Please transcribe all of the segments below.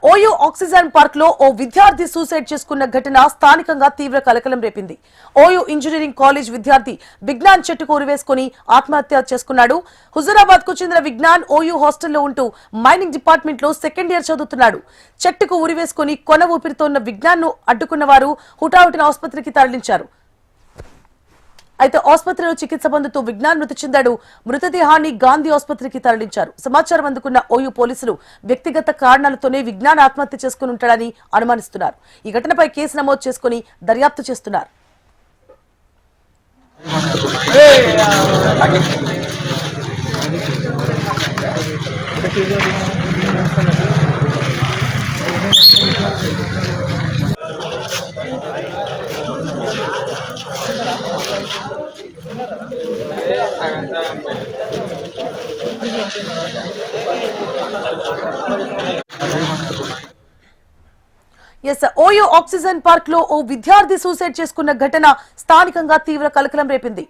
OU oxygen park లో ఓ విద్యార్థి suicide చేసుకున్న ఘటన స్థానికంగా తీవ్ర కలకలం రేపింది. ఓయూ ఇంజనీరింగ్ కాలేజ్ విద్యార్థి విజ్ఞాన్ చెట్టుకు ఉరివేసుకుని ఆత్మహత్య చేసుకున్నాడు. హుజూరాబాద్ కు చెందిన విజ్ఞాన్ ఓయూ హాస్టల్లో ఉంటూ మైనింగ్ డిపార్ట్మెంట్ లో సెకండ్ ఇయర్ చదువుతున్నాడు. చెట్టుకు ఉరివేసుకుని కొన ఊపిరితో ఉన్న విజ్ఞాన్ ను అడ్డుకున్న వారు హుటాహుటిన ఆసుపత్రికి తరలించారు. అయితే ఆసుపత్రిలో చికిత్స పొందుతూ విజ్ఞాన్ మృతి చెందాడు. మృతదేహాన్ని గాంధీ ఆసుపత్రికి తరలించారు. సమాచారం అందుకున్న ఓయూ పోలీసులు వ్యక్తిగత కారణాలతోనే విజ్ఞాన్ ఆత్మహత్య చేసుకుని ఉంటాడని అనుమానిస్తున్నారు. ఈ ఘటనపై కేసు నమోదు చేసుకుని దర్యాప్తు చేస్తున్నారు. ఓయూ ఆక్సిజన్ పార్క్ లో ఓ విద్యార్థి సూసైడ్ చేసుకున్న ఘటన స్థానికంగా తీవ్ర కలకలం రేపింది.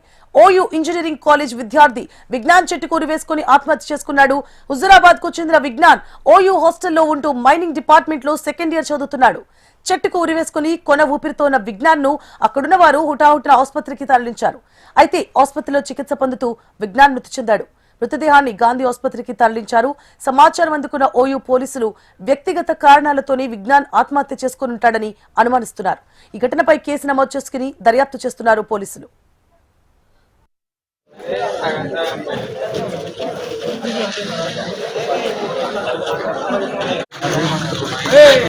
ఓయూ ఇంజనీరింగ్ కాలేజ్ విద్యార్థి విజ్ఞాన్ చెట్టుకు ఉరివేసుకుని ఆత్మహత్య చేసుకున్నాడు. హుజూరాబాద్ కు చెందిన విజ్ఞాన్ ఓయూ హాస్టల్లో ఉంటూ మైనింగ్ డిపార్ట్మెంట్ లో సెకండ్ ఇయర్ చదువుతున్నాడు. చెట్టుకు ఉరివేసుకుని కొన ఊపిరితో ఉన్న విజ్ఞాన్ ను అక్కడున్న వారు హుటాహుటిన ఆసుపత్రికి తరలించారు. అయితే ఆసుపత్రిలో చికిత్స పొందుతూ విజ్ఞాన్ మృతి చెందాడు. మృతదేహాన్ని గాంధీ ఆసుపత్రికి తరలించారు. సమాచారం అందుకున్న ఓయూ పోలీసులు వ్యక్తిగత కారణాలతోనే విజ్ఞాన్ ఆత్మహత్య చేసుకుని ఉంటాడని అనుమానిస్తున్నారు. ఈ ఘటనపై కేసు నమోదు చేసుకుని దర్యాప్తు చేస్తున్నారు పోలీసులు.